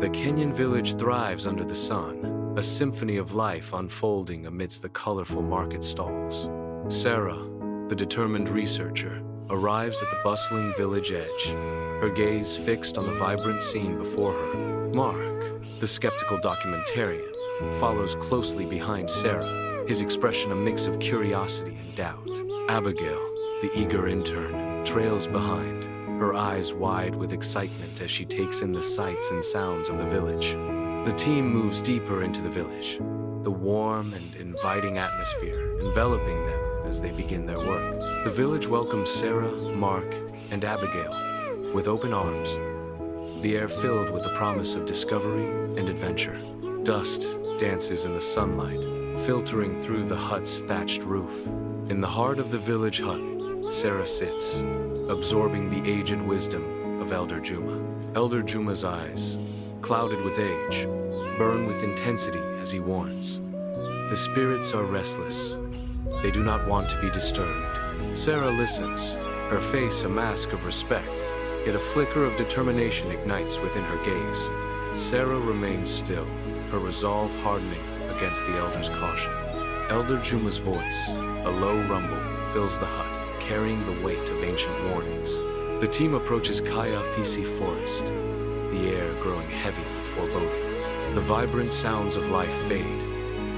The Kenyan village thrives under the sun, a symphony of life unfolding amidst the colorful market stalls. Sarah, the determined researcher, arrives at the bustling village edge, her gaze fixed on the vibrant scene before her. Mark, the skeptical documentarian, follows closely behind Sarah, his expression a mix of curiosity and doubt. Abigail, the eager intern, trails behind, her eyes wide with excitement as she takes in the sights and sounds of the village. The team moves deeper into the village, the warm and inviting atmosphere enveloping them as they begin their work. The village welcomes Sarah, Mark, and Abigail with open arms, the air filled with the promise of discovery and adventure. Dust dances in the sunlight, filtering through the hut's thatched roof. In the heart of the village hut, Sarah sits, absorbing the aged wisdom of Elder Juma. Elder Juma's eyes, clouded with age, burn with intensity as he warns. The spirits are restless. They do not want to be disturbed. Sarah listens, her face a mask of respect, yet a flicker of determination ignites within her gaze. Sarah remains still, her resolve hardening against the elder's caution. Elder Juma's voice, a low rumble, fills the hut, carrying the weight of ancient warnings. The team approaches Kaya Fisi Forest, the air growing heavy with foreboding. The vibrant sounds of life fade,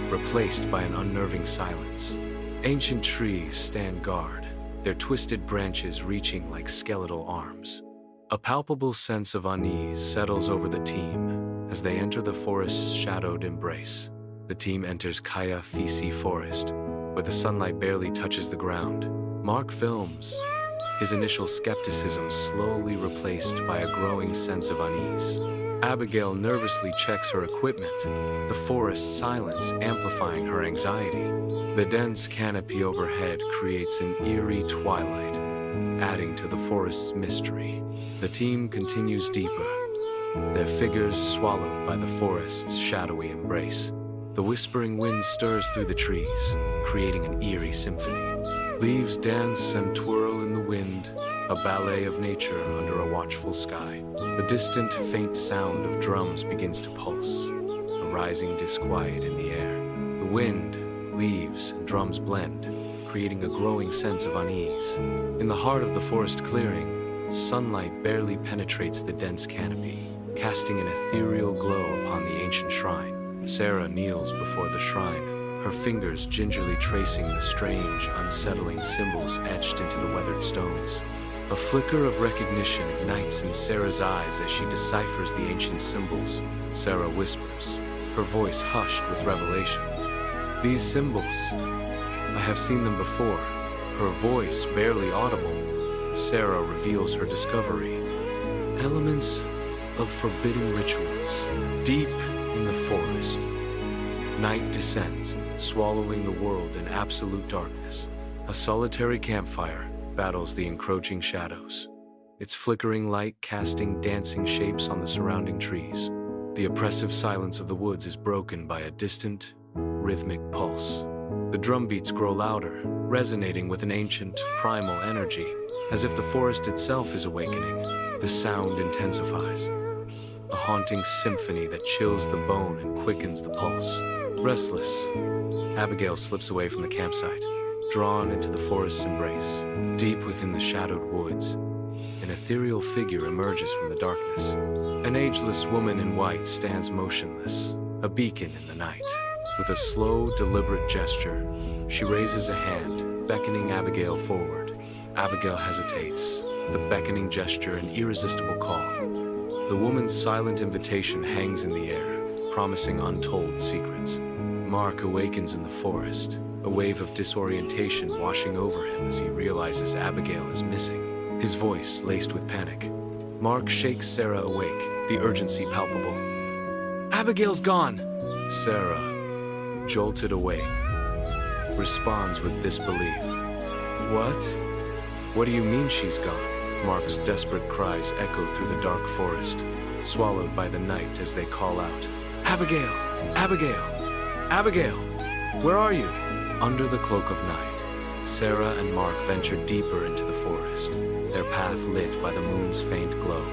replaced by an unnerving silence. Ancient trees stand guard, their twisted branches reaching like skeletal arms. A palpable sense of unease settles over the team as they enter the forest's shadowed embrace. The team enters Kaya Fisi Forest, where the sunlight barely touches the ground. Mark films, his initial skepticism slowly replaced by a growing sense of unease. Abigail nervously checks her equipment, the forest silence amplifying her anxiety. The dense canopy overhead creates an eerie twilight, adding to the forest's mystery. The team continues deeper, their figures swallowed by the forest's shadowy embrace. The whispering wind stirs through the trees, creating an eerie symphony. Leaves dance and twirl in the wind, a ballet of nature under a watchful sky. The distant, faint sound of drums begins to pulse, a rising disquiet in the air. The wind, leaves, and drums blend, creating a growing sense of unease. In the heart of the forest clearing, sunlight barely penetrates the dense canopy, casting an ethereal glow upon the ancient shrine. Sarah kneels before the shrine, her fingers gingerly tracing the strange, unsettling symbols etched into the weathered stones. A flicker of recognition ignites in Sarah's eyes as she deciphers the ancient symbols. Sarah whispers, her voice hushed with revelation. "These symbols, I have seen them before." Her voice barely audible, Sarah reveals her discovery. Elements of forbidding rituals, deep in the forest. Night descends, swallowing the world in absolute darkness. A solitary campfire battles the encroaching shadows, its flickering light casting dancing shapes on the surrounding trees. The oppressive silence of the woods is broken by a distant, rhythmic pulse. The drum beats grow louder, resonating with an ancient, primal energy, as if the forest itself is awakening. The sound intensifies, a haunting symphony that chills the bone and quickens the pulse. Restless, Abigail slips away from the campsite, drawn into the forest's embrace. Deep within the shadowed woods, an ethereal figure emerges from the darkness. An ageless woman in white stands motionless, a beacon in the night. With a slow, deliberate gesture, she raises a hand, beckoning Abigail forward. Abigail hesitates, the beckoning gesture an irresistible call. The woman's silent invitation hangs in the air, promising untold secrets. Mark awakens in the forest, a wave of disorientation washing over him as he realizes Abigail is missing, his voice laced with panic. Mark shakes Sarah awake, the urgency palpable. "Abigail's gone!" Sarah, jolted awake, responds with disbelief. "What? What do you mean she's gone?" Mark's desperate cries echo through the dark forest, swallowed by the night as they call out, "Abigail! Abigail! Abigail! Where are you?" Under the cloak of night, Sarah and Mark venture deeper into the forest, their path lit by the moon's faint glow.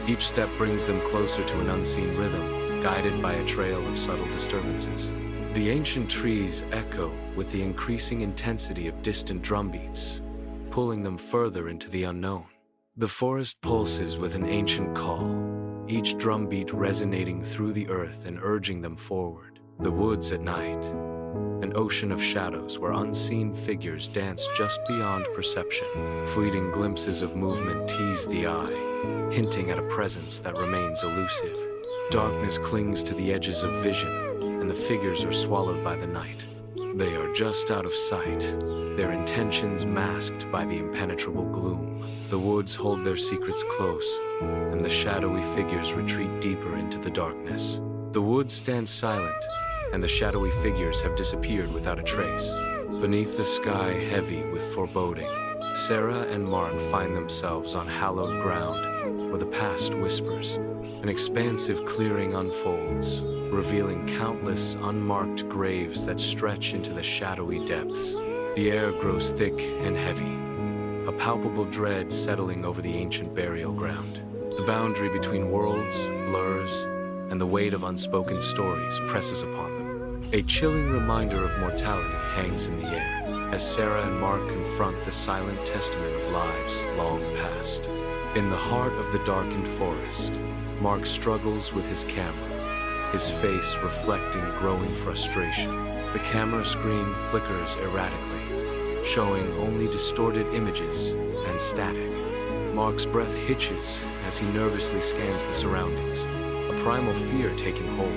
Each step brings them closer to an unseen rhythm, guided by a trail of subtle disturbances. The ancient trees echo with the increasing intensity of distant drumbeats, pulling them further into the unknown. The forest pulses with an ancient call, each drumbeat resonating through the earth and urging them forward. The woods at night, an ocean of shadows where unseen figures dance just beyond perception. Fleeting glimpses of movement tease the eye, hinting at a presence that remains elusive. Darkness clings to the edges of vision, and the figures are swallowed by the night. They are just out of sight, their intentions masked by the impenetrable gloom. The woods hold their secrets close, and the shadowy figures retreat deeper into the darkness. The woods stand silent, and the shadowy figures have disappeared without a trace. Beneath the sky heavy with foreboding, Sarah and Mark find themselves on hallowed ground where the past whispers. An expansive clearing unfolds, revealing countless unmarked graves that stretch into the shadowy depths. The air grows thick and heavy, a palpable dread settling over the ancient burial ground. The boundary between worlds blurs, and the weight of unspoken stories presses upon them. A chilling reminder of mortality hangs in the air as Sarah and Mark confront the silent testament of lives long past. In the heart of the darkened forest, Mark struggles with his camera, his face reflecting growing frustration. The camera screen flickers erratically, showing only distorted images and static. Mark's breath hitches as he nervously scans the surroundings, a primal fear taking hold.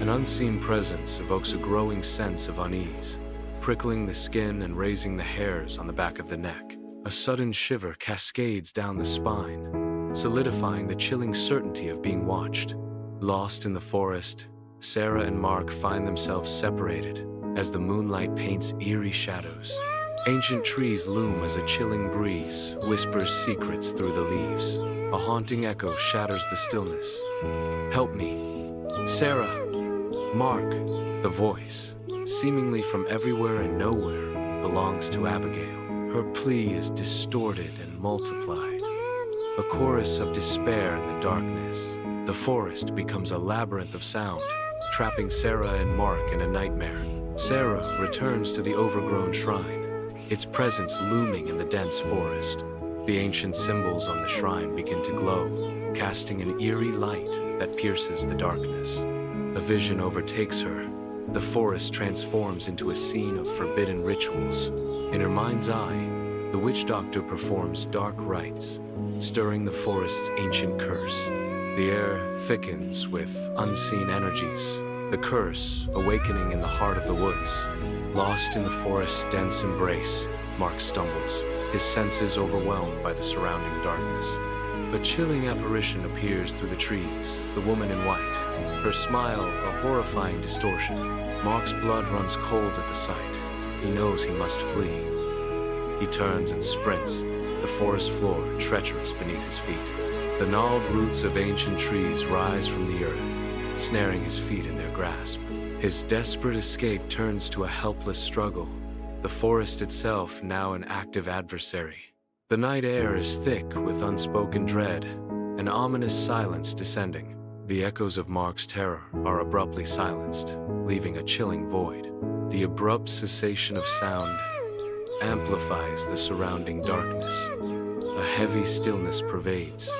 An unseen presence evokes a growing sense of unease, prickling the skin and raising the hairs on the back of the neck. A sudden shiver cascades down the spine, solidifying the chilling certainty of being watched. Lost in the forest, Sarah and Mark find themselves separated as the moonlight paints eerie shadows. Ancient trees loom as a chilling breeze whispers secrets through the leaves. A haunting echo shatters the stillness. "Help me, Sarah, Mark." The voice, seemingly from everywhere and nowhere, belongs to Abigail. Her plea is distorted and multiplied, a chorus of despair in the darkness. The forest becomes a labyrinth of sound, trapping Sarah and Mark in a nightmare. Sarah returns to the overgrown shrine, its presence looming in the dense forest. The ancient symbols on the shrine begin to glow, casting an eerie light that pierces the darkness. A vision overtakes her. The forest transforms into a scene of forbidden rituals. In her mind's eye, the witch doctor performs dark rites, stirring the forest's ancient curse. The air thickens with unseen energies, the curse awakening in the heart of the woods. Lost in the forest's dense embrace, Mark stumbles, his senses overwhelmed by the surrounding darkness. A chilling apparition appears through the trees, the woman in white, her smile a horrifying distortion. Mark's blood runs cold at the sight. He knows he must flee. He turns and sprints, the forest floor treacherous beneath his feet. The gnarled roots of ancient trees rise from the earth, snaring his feet in their grasp. His desperate escape turns to a helpless struggle, the forest itself now an active adversary. The night air is thick with unspoken dread, an ominous silence descending. The echoes of Mark's terror are abruptly silenced, leaving a chilling void. The abrupt cessation of sound amplifies the surrounding darkness. A heavy stillness pervades.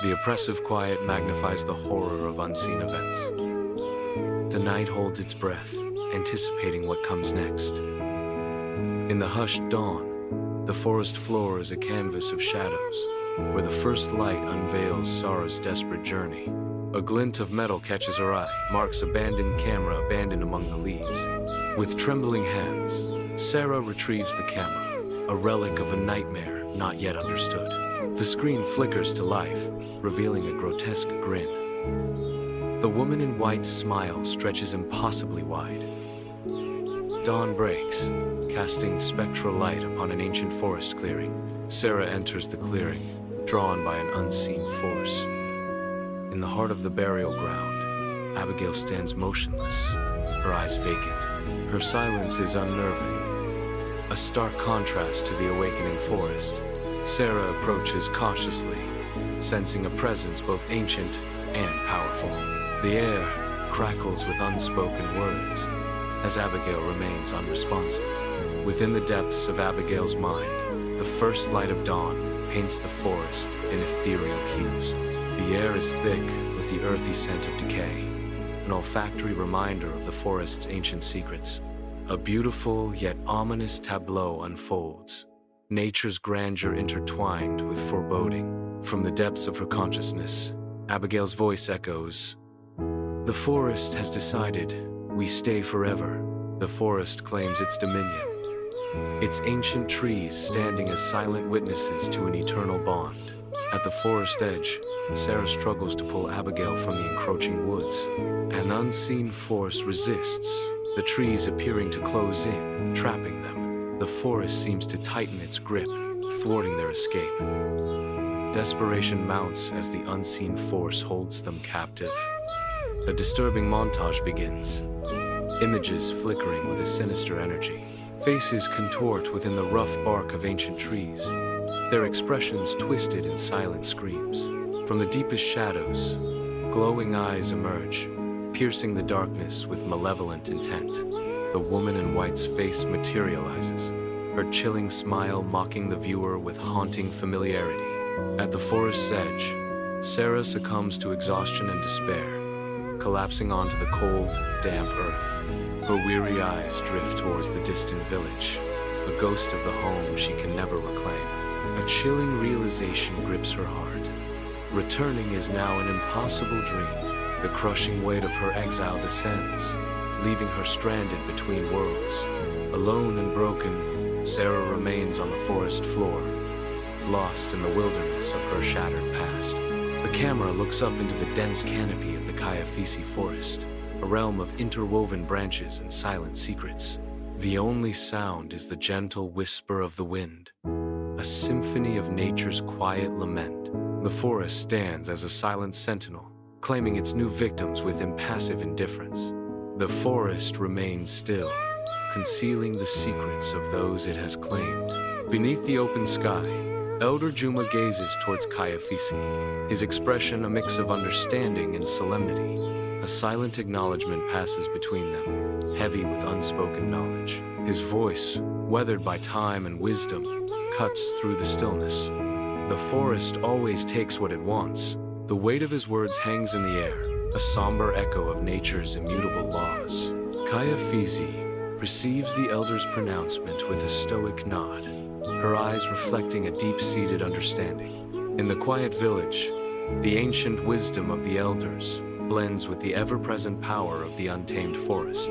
The oppressive quiet magnifies the horror of unseen events. The night holds its breath, anticipating what comes next. In the hushed dawn, the forest floor is a canvas of shadows, where the first light unveils Sarah's desperate journey. A glint of metal catches her eye, Mark's abandoned camera abandoned among the leaves. With trembling hands, Sarah retrieves the camera, a relic of a nightmare not yet understood. The screen flickers to life, revealing a grotesque grin. The woman in white's smile stretches impossibly wide. Dawn breaks, casting spectral light upon an ancient forest clearing. Sarah enters the clearing, drawn by an unseen force. In the heart of the burial ground, Abigail stands motionless, her eyes vacant. Her silence is unnerving, a stark contrast to the awakening forest. Sarah approaches cautiously, sensing a presence both ancient and powerful. The air crackles with unspoken words as Abigail remains unresponsive. Within the depths of Abigail's mind, the first light of dawn paints the forest in ethereal hues. The air is thick with the earthy scent of decay, an olfactory reminder of the forest's ancient secrets. A beautiful yet ominous tableau unfolds, nature's grandeur intertwined with foreboding. From the depths of her consciousness, Abigail's voice echoes, "The forest has decided, we stay forever." The forest claims its dominion, its ancient trees standing as silent witnesses to an eternal bond. At the forest edge, Sarah struggles to pull Abigail from the encroaching woods. An unseen force resists, the trees appearing to close in, trapping them. The forest seems to tighten its grip, thwarting their escape. Desperation mounts as the unseen force holds them captive. A disturbing montage begins, images flickering with a sinister energy. Faces contort within the rough bark of ancient trees, their expressions twisted in silent screams. From the deepest shadows, glowing eyes emerge, piercing the darkness with malevolent intent. The woman in white's face materializes, her chilling smile mocking the viewer with haunting familiarity. At the forest's edge, Sarah succumbs to exhaustion and despair, collapsing onto the cold, damp earth. Her weary eyes drift towards the distant village, a ghost of the home she can never reclaim. A chilling realization grips her heart. Returning is now an impossible dream. The crushing weight of her exile descends, leaving her stranded between worlds. Alone and broken, Sarah remains on the forest floor, lost in the wilderness of her shattered past. The camera looks up into the dense canopy of the Kayafisi forest, a realm of interwoven branches and silent secrets. The only sound is the gentle whisper of the wind, a symphony of nature's quiet lament. The forest stands as a silent sentinel, claiming its new victims with impassive indifference. The forest remains still, concealing the secrets of those it has claimed. Beneath the open sky, Elder Juma gazes towards Kayafisi, his expression a mix of understanding and solemnity. A silent acknowledgement passes between them, heavy with unspoken knowledge. His voice, weathered by time and wisdom, cuts through the stillness. The forest always takes what it wants. The weight of his words hangs in the air, a somber echo of nature's immutable laws. Kayafisi receives the elder's pronouncement with a stoic nod, her eyes reflecting a deep-seated understanding. In the quiet village, the ancient wisdom of the elders blends with the ever-present power of the untamed forest.